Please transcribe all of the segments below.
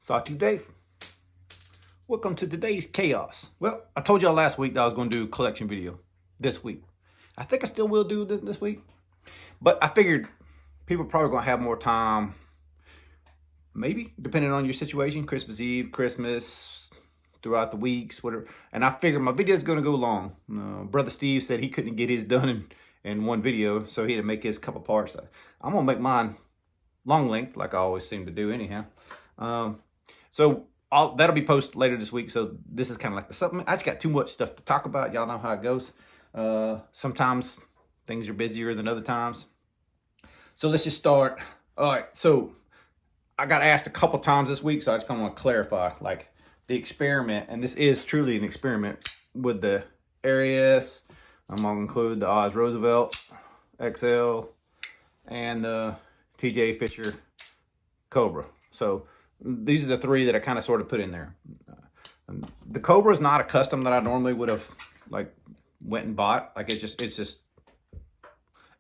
Sawtooth Dave. Welcome to today's chaos. Well, I told y'all last week that I was going to do a collection video this week. I think I still will do this week, but I figured people are probably going to have more time, maybe, depending on your situation, Christmas Eve, Christmas, throughout the weeks, whatever. And I figured my video is going to go long. Brother Steve said he couldn't get his done in one video, so he had to make his couple parts. I'm going to make mine long length, like I always seem to do anyhow. So that'll be posted later this week. So this is kind of like the supplement. I just got too much stuff to talk about. Y'all know how it goes. Sometimes things are busier than other times. So let's just start. All right. So I got asked a couple times this week, so I just kind of want to clarify, like the experiment, and this is truly an experiment with the Arius. I'm going to include the Oz Roosevelt XL and the TJ Fisher Cobra. So these are the three that I kind of sort of put in there. The Cobra is not a custom that I normally would have like went and bought. Like it's just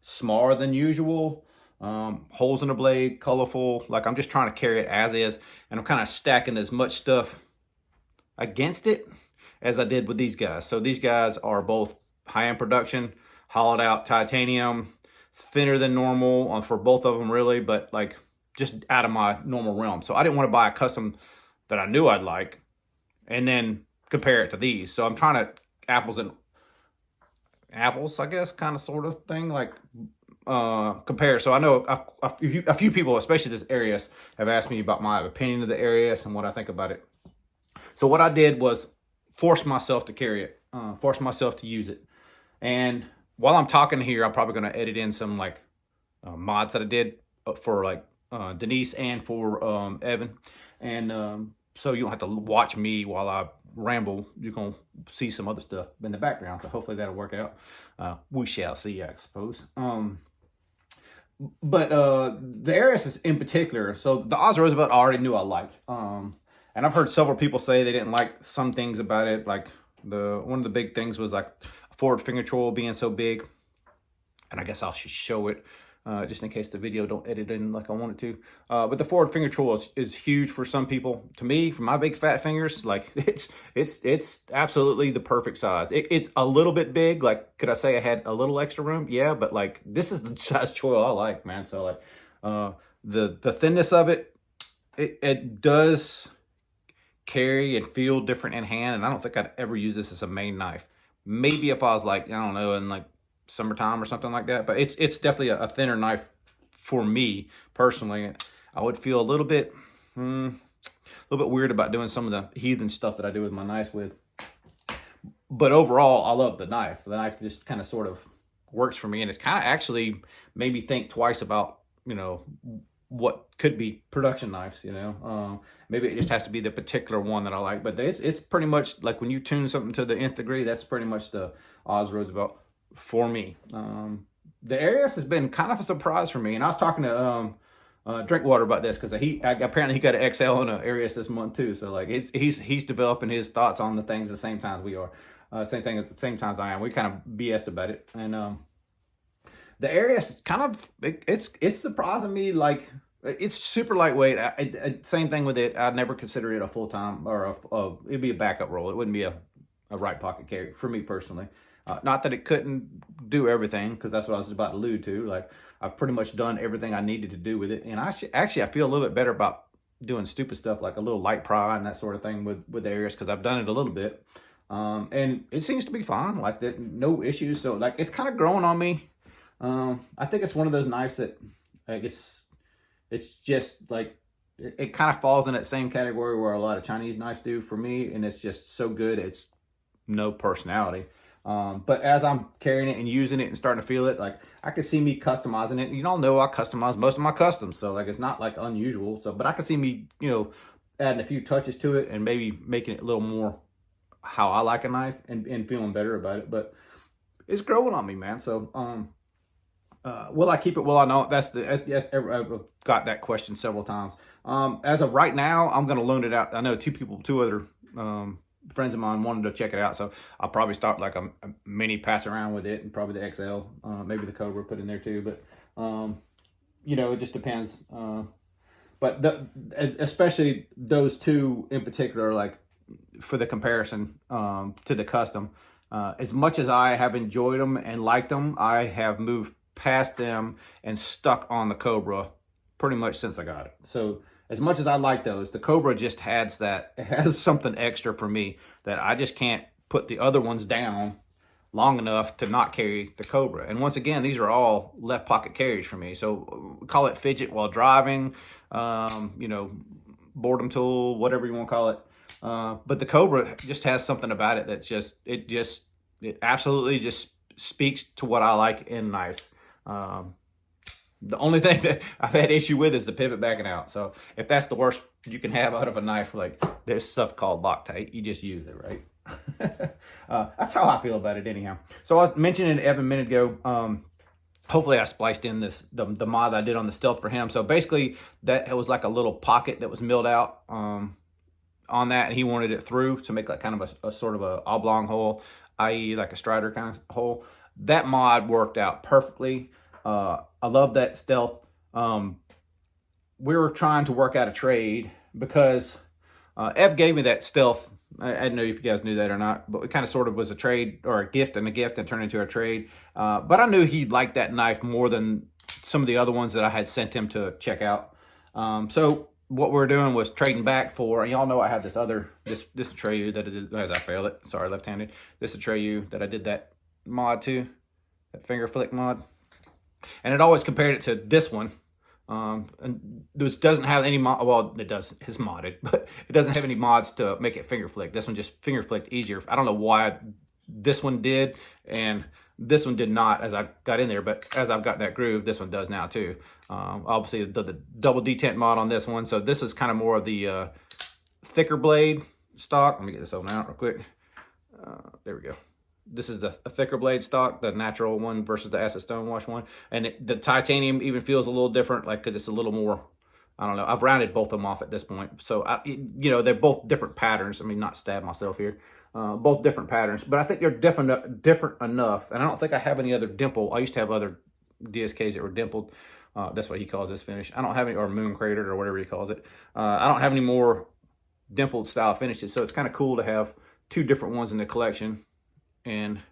smaller than usual. Holes in the blade, colorful. Like I'm just trying to carry it as is, and I'm kind of stacking as much stuff against it as I did with these guys. So these guys are both high-end production, hollowed out titanium, thinner than normal for both of them really, but like just out of my normal realm. So I didn't want to buy a custom that I knew I'd like and then compare it to these. So I'm trying to apples and apples, I guess, kind of sort of thing, like compare. So I know a few people, especially this Arius, have asked me about my opinion of the Arius and what I think about it. So what I did was force myself to carry it, force myself to use it. And while I'm talking here, I'm probably going to edit in some like mods that I did for like Denise and for Evan, and so you don't have to watch me while I ramble. You're gonna see some other stuff in the background, so hopefully that'll work out. We shall see, I suppose. But the Arius is in particular, so the Oz Roosevelt I already knew I liked, and I've heard several people say they didn't like some things about it. Like one of the big things was like forward finger troll being so big, and I guess I'll just show it. Just in case the video don't edit in like I want it to. But the forward finger troll is huge for some people. To me, for my big fat fingers, like it's absolutely the perfect size. It's a little bit big. Like, could I say I had a little extra room? Yeah, but like this is the size troll I like, man. So like the thinness of it does carry and feel different in hand, and I don't think I'd ever use this as a main knife. Maybe if I was like, I don't know, in like summertime or something like that, but it's definitely a thinner knife for me personally. I would feel a little bit weird about doing some of the heathen stuff that I do with my knives with, but overall I love the knife. The knife just kind of sort of works for me, and it's kind of actually made me think twice about, you know, what could be production knives, you know. Maybe it just has to be the particular one that I like, but it's pretty much like when you tune something to the nth degree, that's pretty much the Oz Roosevelt for me. The Arius has been kind of a surprise for me, and I was talking to Drinkwater about this because apparently he got an XL and an Arius this month too. So like he's developing his thoughts on the things the same time as we are, same thing at the same time as I am. We kind of BS'd about it, and the Arius kind of it's surprising me. Like it's super lightweight. Same thing with it. I'd never consider it a full time or it'd be a backup roll. It wouldn't be a right pocket carry for me personally. Not that it couldn't do everything, because that's what I was about to allude to. Like I've pretty much done everything I needed to do with it, and I feel a little bit better about doing stupid stuff like a little light pry and that sort of thing with the Arius, because I've done it a little bit, and it seems to be fine. Like that, no issues. So like it's kind of growing on me. I think it's one of those knives that I guess it's just like it kind of falls in that same category where a lot of Chinese knives do for me, and it's just so good. It's no personality. But as I'm carrying it and using it and starting to feel it, like I could see me customizing it. You all know I customize most of my customs, so like it's not like unusual. So, but I could see me, you know, adding a few touches to it and maybe making it a little more how I like a knife and feeling better about it. But it's growing on me, man. So, will I keep it? Will I not? I've got that question several times. As of right now, I'm going to loan it out. I know two other friends of mine wanted to check it out, so I'll probably start like a mini pass around with it, and probably the XL, maybe the Cobra put in there too. But you know, it just depends. but especially those two in particular, like for the comparison to the custom, as much as I have enjoyed them and liked them, I have moved past them and stuck on the Cobra pretty much since I got it. So as much as I like those, the Cobra just has that, it has something extra for me that I just can't put the other ones down long enough to not carry the Cobra. And once again, these are all left pocket carries for me. So call it fidget while driving, you know, boredom tool, whatever you want to call it. But the Cobra just has something about it that's just, it absolutely just speaks to what I like in knives. The only thing that I've had issue with is the pivot backing out. So if that's the worst you can have out of a knife, like there's stuff called Loctite, you just use it, right? That's how I feel about it anyhow. So I was mentioning Evan a minute ago, hopefully I spliced in the mod I did on the Stealth for him. So basically that it was like a little pocket that was milled out on that, and he wanted it through to make like kind of a sort of a oblong hole, i.e. like a Strider kind of hole. That mod worked out perfectly. I love that Stealth. We were trying to work out a trade because Ev gave me that Stealth. I don't know if you guys knew that or not, but it kind of sort of was a trade or a gift and turned into a trade. But I knew he'd like that knife more than some of the other ones that I had sent him to check out. So what we're doing was trading back for, and y'all know I have this Atreyu that I did, as I failed it, sorry, left-handed. This Atreyu that I did that mod to, that finger flick mod. And it always compared it to this one. And this doesn't have any mod, well, it does, it's modded, but it doesn't have any mods to make it finger flick. This one just finger flicked easier. I don't know why this one did and this one did not as I got in there, but as I've got that groove, this one does now too. Obviously the double detent mod on this one. So this is kind of more of the thicker blade stock. Let me get this open out real quick. There we go. This is a thicker blade stock, the natural one versus the acid stonewash one. And the titanium even feels a little different, like, because it's a little more, I don't know. I've rounded both of them off at this point. So, you know, they're both different patterns. I mean, not stab myself here. Both different patterns. But I think they're different enough. And I don't think I have any other dimple. I used to have other DSKs that were dimpled. That's what he calls this finish. I don't have any, or moon cratered or whatever he calls it. I don't have any more dimpled style finishes. So it's kind of cool to have two different ones in the collection. And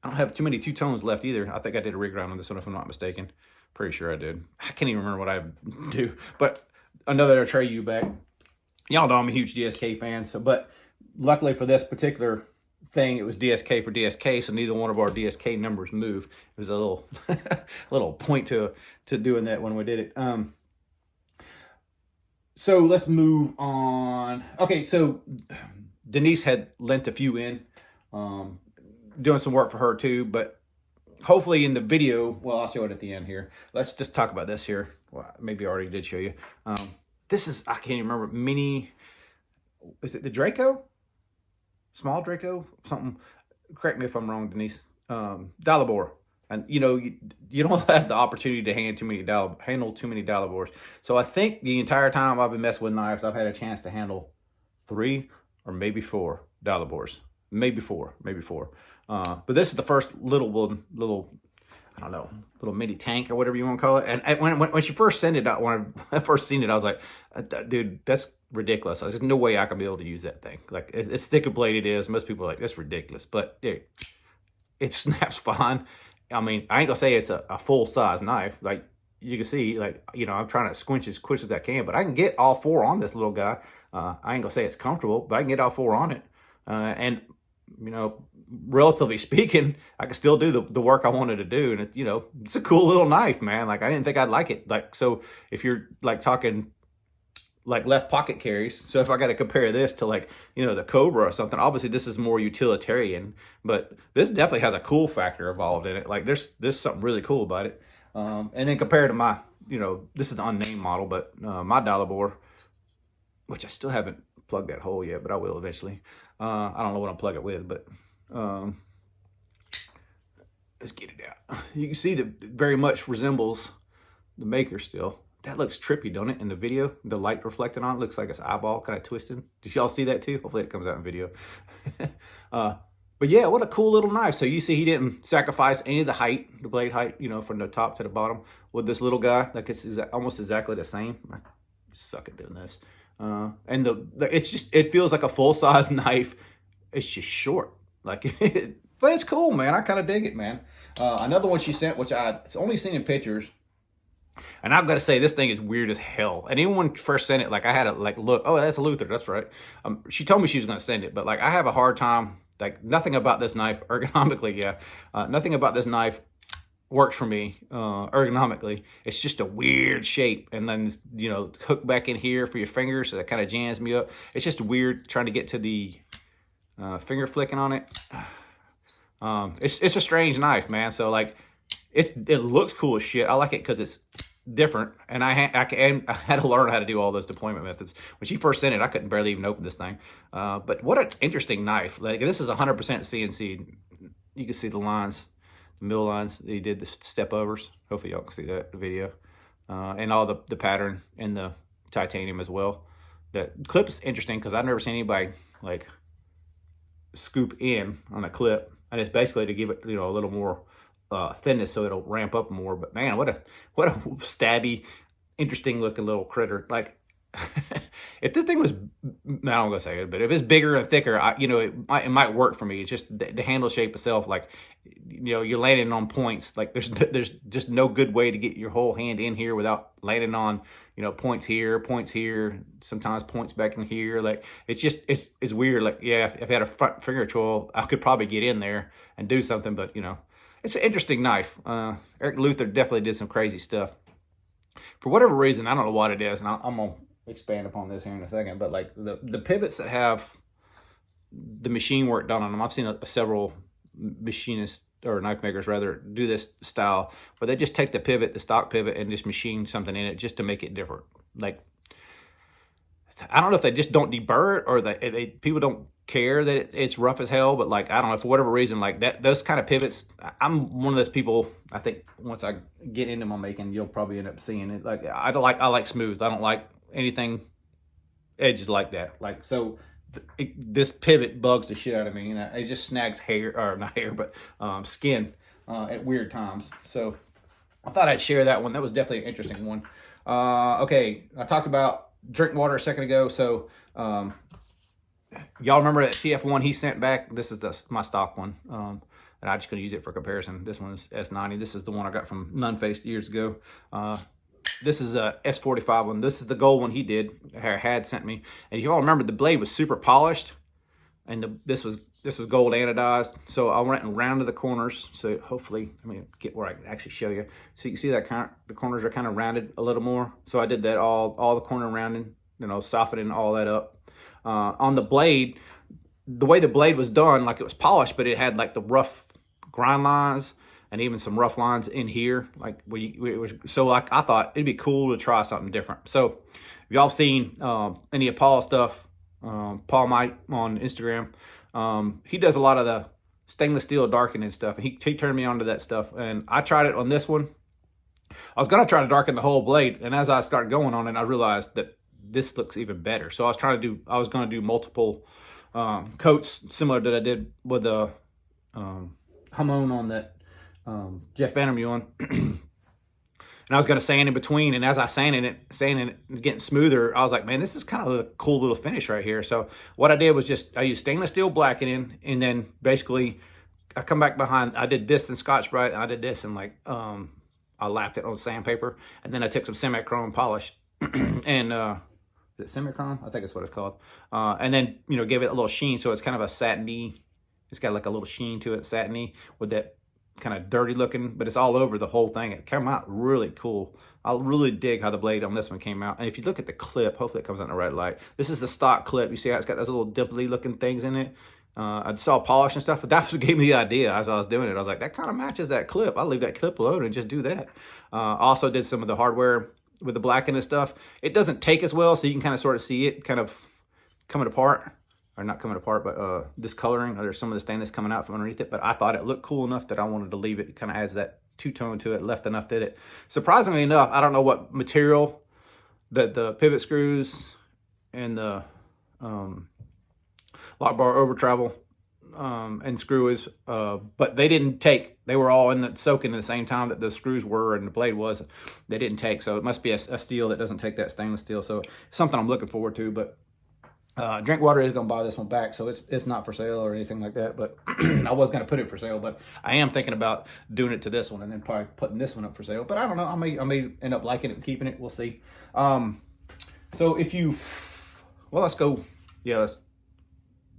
I don't have too many two-tones left either. I think I did a rig round on this one if I'm not mistaken. Pretty sure I did. I can't even remember what I do. But another Atreyu back. Y'all know I'm a huge DSK fan. So, but luckily for this particular thing, it was DSK for DSK. So neither one of our DSK numbers moved. It was a little little point to doing that when we did it. So let's move on. Okay, so Denise had lent a few in. Doing some work for her too, but hopefully in the video, well, I'll show it at the end here. Let's just talk about this here. Well, maybe I already did show you. This is, I can't even remember, mini, is it the Draco? Small Draco? Something, correct me if I'm wrong, Denise. Dalibor. And you know, you don't have the opportunity to handle too many Dalibors. So I think the entire time I've been messing with knives, I've had a chance to handle 3 or maybe 4 Dalibors. Maybe four. But this is the first little, I don't know, little mini tank or whatever you want to call it. And when she first sent it out, when I first seen it, I was like, dude, that's ridiculous. There's no way I can be able to use that thing. Like, it's thick a blade it is. Most people are like, that's ridiculous. But dude, it snaps fine. I mean, I ain't gonna say it's a full size knife. Like you can see, like, you know, I'm trying to squinch as quick as I can, but I can get all 4 on this little guy. I ain't gonna say it's comfortable, but I can get all 4 on it. And you know, relatively speaking, I can still do the work I wanted to do. And, it, you know, it's a cool little knife, man. Like, I didn't think I'd like it. Like, so if you're, like, talking, like, left pocket carries. So if I got to compare this to, like, you know, the Cobra or something, obviously this is more utilitarian. But this definitely has a cool factor involved in it. Like, there's something really cool about it. And then compared to my, you know, this is the unnamed model, but my Dalibor, which I still haven't plug that hole yet, but I will eventually. I don't know what I'm plugging it with, but let's get it out. You can see that it very much resembles the Maker still. That looks trippy, don't it? In the video, the light reflecting on it looks like its eyeball kind of twisted. Did y'all see that too? Hopefully it comes out in video. But But yeah, what a cool little knife. So you see he didn't sacrifice any of the height, the blade height, you know, from the top to the bottom with this little guy. Like it's almost exactly the same. I suck at doing this. And it's just, it feels like a full-size knife. It's just short. Like, but it's cool, man. I kind of dig it, man. Another one she sent, which it's only seen in pictures. And I've got to say, this thing is weird as hell. And even when first sent it, like I had to like look, oh, that's a Luther, that's right. She told me she was going to send it, but like I have a hard time, like nothing about this knife ergonomically, nothing about this knife works for me ergonomically. It's just a weird shape. And then, you know, hook back in here for your fingers, so that kind of jams me up. It's just weird trying to get to the finger flicking on it. It's a strange knife, man. So like, it looks cool as shit. I like it because it's different, and I had to learn how to do all those deployment methods. When she first sent it, I couldn't barely even open this thing. But what an interesting knife! Like this is 100% CNC. You can see the lines, the mill lines. They did the step overs. Hopefully y'all can see that video, and all the pattern in the titanium as well. The clip is interesting because I've never seen anybody like scoop in on a clip, and it's basically to give it, you know, a little more thinness so it'll ramp up more. But man, what a stabby, interesting looking little critter. Like if this thing was, I'm gonna say it, but if it's bigger and thicker, you know, it might work for me. It's just the handle shape itself. Like, you know, you're landing on points. Like there's just no good way to get your whole hand in here without landing on, you know, points here, sometimes points back in here. Like it's just, it's weird. Like, yeah, if I had a front finger control, I could probably get in there and do something, but you know, it's an interesting knife. Eric Luther definitely did some crazy stuff. For whatever reason, I don't know what it is, and I'm going to expand upon this here in a second, but like the pivots that have the machine work done on them, I've seen several machinists, or knife makers rather, do this style, where they just take the pivot, the stock pivot, and just machine something in it just to make it different. Like, I don't know if they just don't deburr it, or people don't care that it's rough as hell, but like, I don't know, for whatever reason, like that, those kind of pivots, I'm one of those people, I think once I get into my making, you'll probably end up seeing it. Like, I like smooth. I don't like anything edges like that. Like, so this pivot bugs the shit out of me, and it just snags hair, or not hair, but skin at weird times. So I thought I'd share that one. That was definitely an interesting one. Okay, I talked about drink water a second ago. So y'all remember that TF1 he sent back? This is my stock one. And I'm just going to use it for comparison. This one is S90. This is the one I got from Nunfaced years ago. This is a S45 one. This is the gold one he had sent me. And if y'all remember, the blade was super polished, and this was gold anodized. So I went and rounded the corners. So hopefully, let me get where I can actually show you. So you can see that the corners are kind of rounded a little more. So I did that all the corner rounding, you know, softening all that up. On the blade, the way the blade was done, like it was polished, but it had like the rough grind lines and even some rough lines in here. Like it was, so like I thought it'd be cool to try something different. So if y'all seen any of Paul's stuff, Paul Mike on Instagram, he does a lot of the stainless steel darkening stuff, and he turned me on to that stuff, and I tried it on this one. I was gonna try to darken the whole blade, and as I started going on it, I realized that this looks even better. So I was gonna do multiple coats similar that I did with the Hamon on that Jeff Vander one. And I was gonna sand in between, and as I sanding it, getting smoother, I was like, man, this is kind of a cool little finish right here. So what I did was I used stainless steel blackening, and then basically I come back behind, I did this in Scotch-Brite, and I did this, and like I lapped it on sandpaper, and then I took some semi-chrome polish and is it semi-chrome? I think that's what it's called. And then, you know, gave it a little sheen, so it's kind of a satiny, it's got like a little sheen to it, satiny, with that kind of dirty looking, but it's all over the whole thing. It came out really cool. I really dig how the blade on this one came out. And if you look at the clip, hopefully it comes out in the right light. This is the stock clip. You see how it's got those little dimply looking things in it? I saw polish and stuff, but that's what gave me the idea as I was doing it. I was like, that kind of matches that clip. I'll leave that clip alone and just do that. Also did some of the hardware with the blacking and stuff. It doesn't take as well, so you can kind of sort of see it kind of coming apart. Or not coming apart, but discoloring. There's some of the stainless coming out from underneath it, but I thought it looked cool enough that I wanted to leave it. It kind of adds that two-tone to it, left enough that it, surprisingly enough, I don't know what material that the pivot screws and the lock bar over travel and screws, but they didn't take. They were all in the soaking at the same time that the screws were and the blade was. They didn't take, so it must be a steel that doesn't take that stainless steel. So something I'm looking forward to. But Drinkwater is going to buy this one back, so it's not for sale or anything like that. But I was going to put it for sale, but I am thinking about doing it to this one and then probably putting this one up for sale. But I don't know. I may end up liking it and keeping it. We'll see. So if you, well, let's go. Yeah,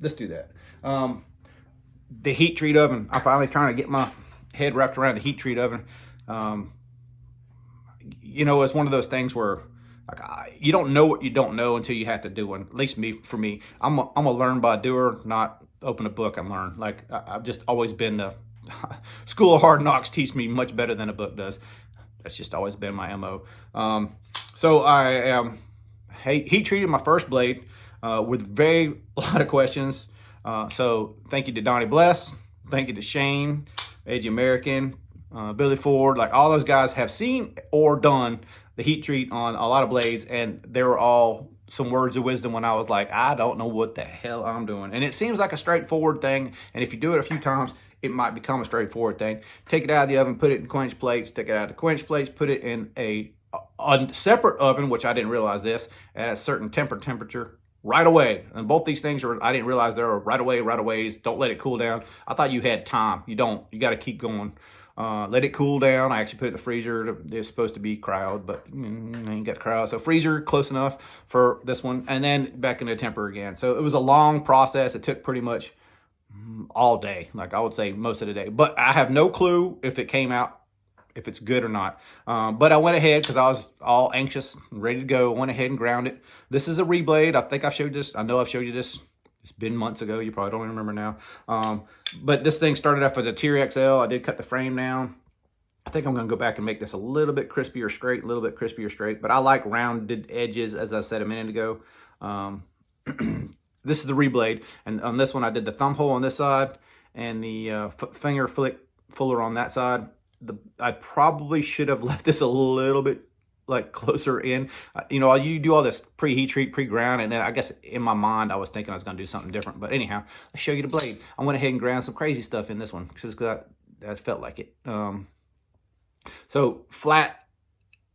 let's do that. The heat treat oven. I'm finally trying to get my head wrapped around the heat treat oven. You know, it's one of those things where like you don't know what you don't know until you have to do one. At least for me, I'm a learn by doer, not open a book and learn. Like I've just always been the school of hard knocks teach me much better than a book does. That's just always been my MO. So I am heat treated my first blade with a lot of questions. So thank you to Donnie Bless, thank you to Shane, Edgy American, Billy Ford. Like all those guys have seen or done the heat treat on a lot of blades, and they were all some words of wisdom when I was like, I don't know what the hell I'm doing. And it seems like a straightforward thing, and if you do it a few times, it might become a straightforward thing. Take it out of the oven, put it in quench plates, take it out of the quench plates, put it in a separate oven, which I didn't realize this, at a certain temperature right away. And both these things are, I didn't realize there are right aways. Don't let it cool down. I thought you had time. You don't. You got to keep going. Let it cool down. I actually put it in the freezer. It's supposed to be cryoed, but ain't got cryoed. So freezer close enough for this one, and then back into temper again. So it was a long process. It took pretty much all day, like I would say most of the day. But I have no clue if it came out, if it's good or not. But I went ahead because I was all anxious and ready to go. Went ahead and ground it. This is a reblade. I think I've showed this. I know I've showed you this. It's been months ago. You probably don't even remember now. But this thing started off with a Tier XL. I did cut the frame down. I think I'm going to go back and make this a little bit crispier straight, but I like rounded edges, as I said a minute ago. This is the reblade, and on this one I did the thumb hole on this side and the finger flick fuller on that side. I probably should have left this a little bit like closer in. You know, you do all this pre-heat treat, pre-ground, and then I guess in my mind I was thinking I was going to do something different. But anyhow, let's show you the blade. I went ahead and ground some crazy stuff in this one because that felt like it. So flat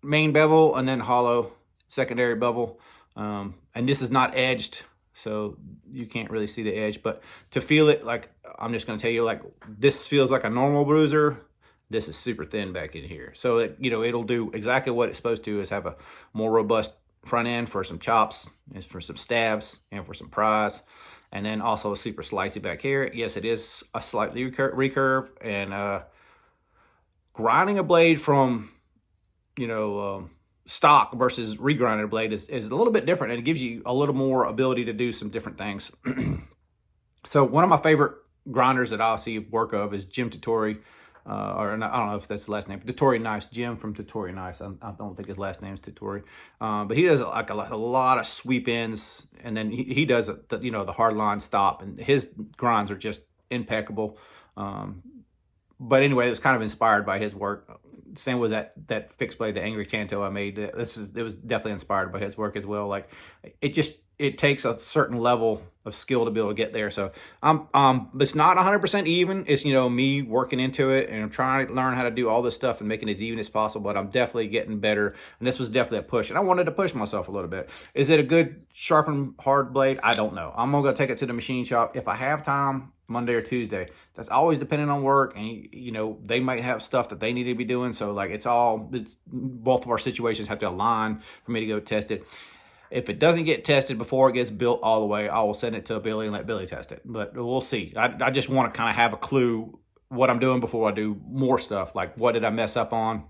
main bevel and then hollow secondary bevel. And this is not edged, so you can't really see the edge. But to feel it, like I'm just going to tell you, like this feels like a normal bruiser. This is super thin back in here. So, it'll do exactly what it's supposed to, is have a more robust front end for some chops, and for some stabs, and for some pries. And then also a super slicey back here. Yes, it is a slightly recurve. And grinding a blade from, stock versus regrinded blade is a little bit different. And it gives you a little more ability to do some different things. So one of my favorite grinders that I'll see work of is Jim Tutori. Or I don't know if that's the last name. Tutori Knives, Jim from Tutori Knives. I don't think his last name is Tutori. But he does like a lot of sweep ins, and then he does the hard line stop, and his grinds are just impeccable. But anyway, it was kind of inspired by his work. Same with that fixed blade, the Angry Chanto I made. It was definitely inspired by his work as well. Like it takes a certain level of skill to be able to get there. So it's not 100% even. It's me working into it, and I'm trying to learn how to do all this stuff and making it as even as possible. But I'm definitely getting better, and this was definitely a push. And I wanted to push myself a little bit. Is it a good sharpened hard blade? I don't know. I'm gonna go take it to the machine shop if I have time, Monday or Tuesday. That's always depending on work, and they might have stuff that they need to be doing. So like it's both of our situations have to align for me to go test it. If it doesn't get tested before it gets built all the way, I will send it to Billy and let Billy test it. But we'll see. I just want to kind of have a clue what I'm doing before I do more stuff. Like what did I mess up on?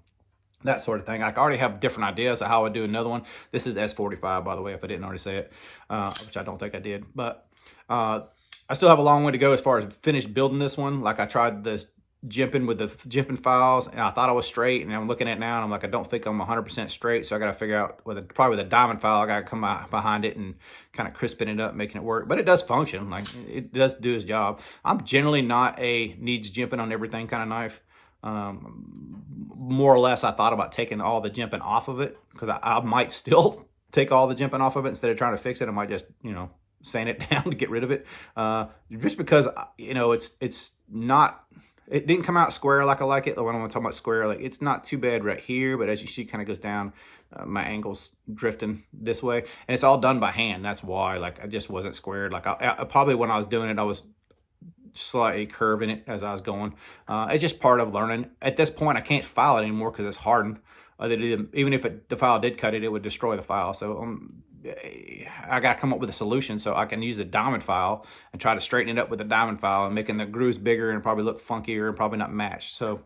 That sort of thing. I already have different ideas of how I would do another one. This is S45, by the way, if I didn't already say it, which I don't think I did. But I still have a long way to go as far as finished building this one. Like I tried this jimping with the jimping files, and I thought I was straight, and I'm looking at it now and I'm like, I don't think I'm 100% straight. So I got to figure out probably with a diamond file, I got to come behind it and kind of crisping it up, making it work. But it does function. Like it does do its job. I'm generally not a needs jimping on everything kind of knife. More or less, I thought about taking all the jimping off of it, because I might still take all the jimping off of it instead of trying to fix it. I might just, sand it down to get rid of it. Just because, you know, it's not, it didn't come out square like I like it. When I'm talking about square, like it's not too bad right here, but as you see, it kind of goes down. My angle's drifting this way, and it's all done by hand. That's why, like, I just wasn't squared. Like, I probably when I was doing it, I was slightly curving it as I was going. It's just part of learning. At this point, I can't file it anymore because it's hardened. Even if the file did cut it, it would destroy the file. So I got to come up with a solution so I can use a diamond file and try to straighten it up with a diamond file and making the grooves bigger and probably look funkier and probably not match. So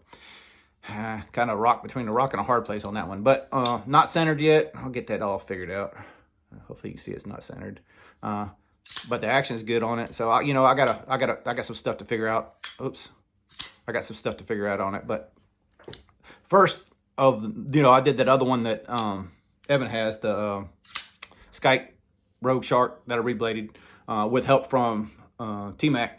kind of rock between a rock and a hard place on that one, but not centered yet. I'll get that all figured out. Hopefully you can see it's not centered, but the action is good on it. So I got some stuff to figure out. Oops, I got some stuff to figure out on it. But first, I did that other one that Evan has, the Skype Rogue Shark that I rebladed with help from T-Mac.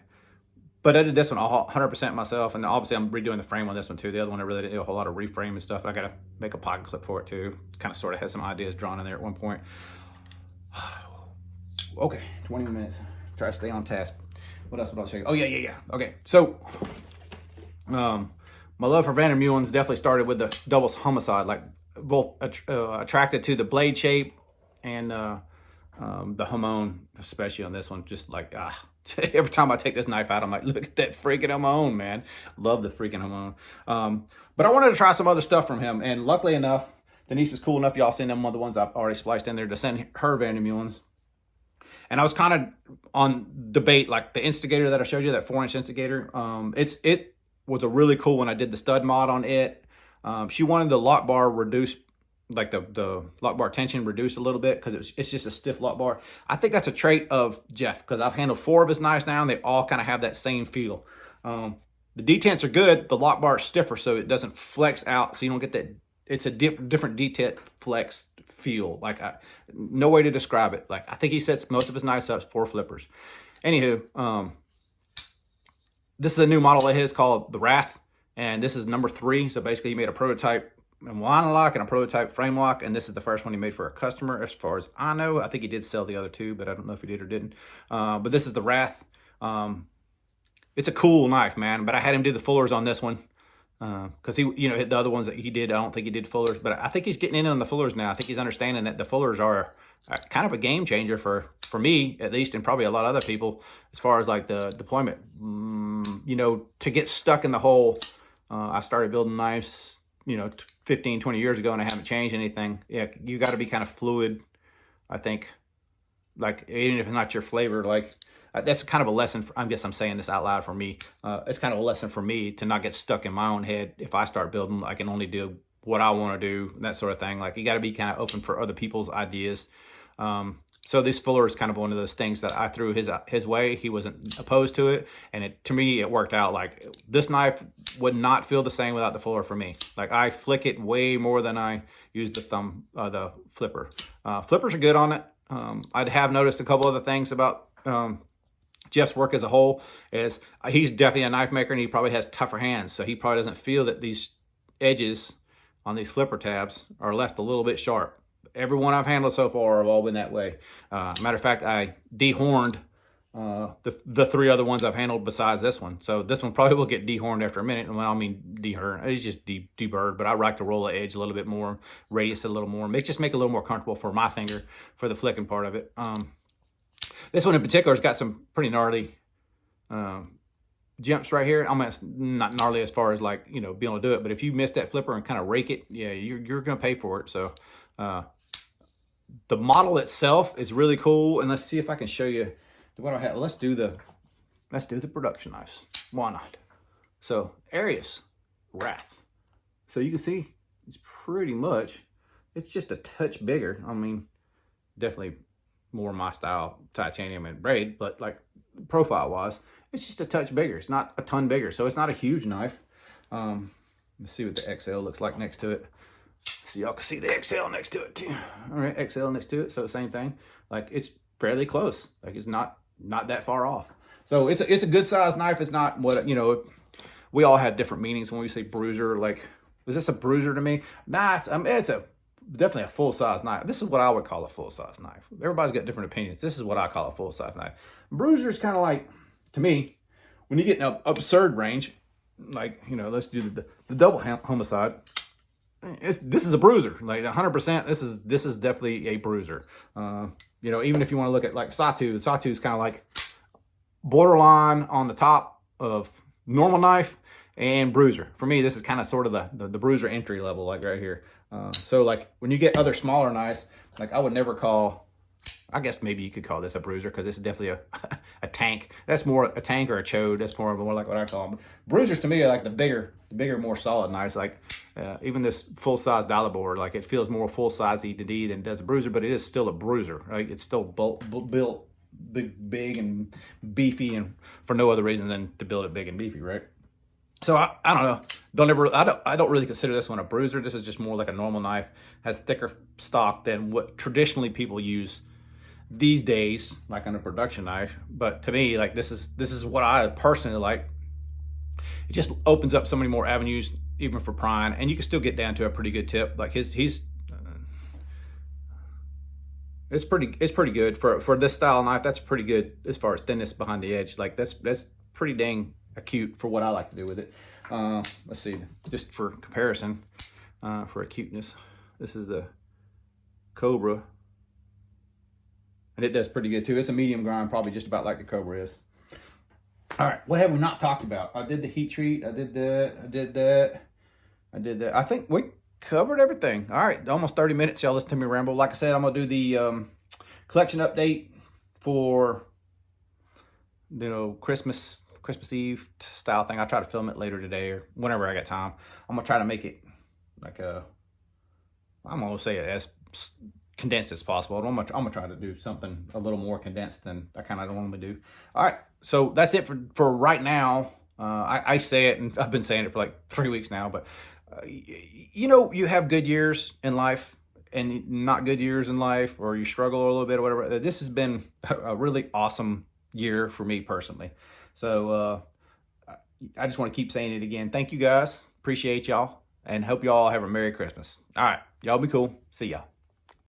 But I did this one 100% myself, and obviously I'm redoing the frame on this one too. The other one I really did a whole lot of reframe and stuff. I got to make a pocket clip for it too. Kind of sort of had some ideas drawn in there at one point. Okay, 20 minutes. Try to stay on task. What else would I show you? Oh, yeah. Okay, so my love for Vander definitely started with the double homicide, like both attracted to the blade shape and the hamon, especially on this one. Just like, every time I take this knife out, I'm like, look at that freaking hamon, man. Love the freaking hamon. But I wanted to try some other stuff from him, and luckily enough, Denise was cool enough, y'all seen them other ones I've already spliced in there, to send her Vander. And I was kind of on debate, like the instigator that I showed you, that 4-inch instigator. It was a really cool one. I did the stud mod on it. She wanted the lock bar reduced, like the lock bar tension reduced a little bit, because it's just a stiff lock bar. I think that's a trait of Jeff, because I've handled 4 of his knives now, and they all kind of have that same feel. The detents are good. The lock bar is stiffer, so it doesn't flex out, so you don't get that. It's a different detent flex feel. Like, no way to describe it. Like, I think he sets most of his knives up 4 flippers. Anywho, this is a new model of his called the Wrath, and this is number 3. So basically, he made a prototype and line lock and a prototype frame lock, and this is the first one he made for a customer, as far as I know. I think he did sell the other 2, but I don't know if he did or didn't. But this is the Wrath. It's a cool knife, man. But I had him do the fullers on this one, because he, the other ones that he did, I don't think he did fullers, but I think he's getting in on the fullers now. I think he's understanding that the fullers are kind of a game changer for me, at least, and probably a lot of other people, as far as like the deployment. To get stuck in the hole. I started building knives, 15, 20 years ago, and I haven't changed anything. Yeah, you got to be kind of fluid, I think. Like, even if it's not your flavor, like, that's kind of a lesson. I guess I'm saying this out loud for me. It's kind of a lesson for me to not get stuck in my own head. If I start building, I can only do what I want to do, that sort of thing. Like, you got to be kind of open for other people's ideas. So this fuller is kind of one of those things that I threw his way. He wasn't opposed to it, and to me, it worked out. Like, this knife would not feel the same without the fuller for me. Like, I flick it way more than I use the flipper. Flippers are good on it. I'd have noticed a couple other things about Jeff's work as a whole. Is he's definitely a knife maker, and he probably has tougher hands, so he probably doesn't feel that these edges on these flipper tabs are left a little bit sharp. Everyone I've handled so far have all been that way. Matter of fact, I dehorned the 3 other ones I've handled besides this one. So this one probably will get dehorned after a minute. And when I mean dehorned, it's just deburred. But I like to roll the edge a little bit more, radius a little more, make it a little more comfortable for my finger for the flicking part of it. This one in particular has got some pretty gnarly jumps right here. I mean, it's not gnarly as far as like, being able to do it. But if you miss that flipper and kind of rake it, yeah, you're going to pay for it. So the model itself is really cool. And let's see if I can show you what I have. Let's do the production knives. Why not? So Arius Wrath. So you can see it's pretty much, it's just a touch bigger. I mean, definitely more my style, titanium and braid, but like profile wise, it's just a touch bigger. It's not a ton bigger. So it's not a huge knife. Let's see what the XL looks like next to it. So y'all can see the XL next to it too. All right, XL next to it. So same thing. Like, it's fairly close. Like, it's not that far off. So it's a good sized knife. It's not what, we all have different meanings when we say bruiser. Like, was this a bruiser to me? Nah, it's a definitely a full-size knife. This is what I would call a full-size knife. Everybody's got different opinions. This is what I call a full-size knife. Bruiser is kind of like, to me, when you get in an absurd range, like, you know, let's do the double homicide. This is a bruiser, like 100%. This is definitely a bruiser. You know, even if you want to look at like Sawtooth is kind of like borderline on the top of normal knife and bruiser. For me, this is kind of sort of the bruiser entry level, like right here. So like when you get other smaller knives, like I would never call, I guess maybe you could call this a bruiser because this is definitely a tank. That's more a tank or a chode. That's more like what I call them. Bruisers to me are like the bigger, more solid knives. Like even this full-size dollar board, like it feels more full-size E to D than it does a bruiser, but it is still a bruiser. Right? It's still built big and beefy, and for no other reason than to build it big and beefy, right? So I don't know. I don't really consider this one a bruiser. This is just more like a normal knife. Has thicker stock than what traditionally people use these days, like on a production knife. But to me, like this is what I personally like. It just opens up so many more avenues, even for prying, and you can still get down to a pretty good tip. Like it's pretty good for this style of knife. That's pretty good as far as thinness behind the edge. Like that's pretty dang acute for what I like to do with it. Let's see, just for comparison, for acuteness, this is the Cobra, and it does pretty good too. It's a medium grind, probably just about like the Cobra is. All right, what have we not talked about? I did the heat treat. I did that. I think we covered everything. All right, almost 30 minutes. Y'all listen to me ramble. Like I said, I'm gonna do the collection update for, you know, Christmas Eve style thing. I'll try to film it later today or whenever I got time. I'm gonna try to make it like I'm gonna say it as condensed as possible. I'm gonna try to do something a little more condensed than I kind of normally do. All right, so that's it for right now. I say it, and I've been saying it for like 3 weeks now, but you know, you have good years in life and not good years in life, or you struggle a little bit or whatever. This has been a really awesome year for me personally. So I just want to keep saying it again. Thank you guys. Appreciate y'all, and hope y'all have a Merry Christmas. All right, y'all be cool. See y'all.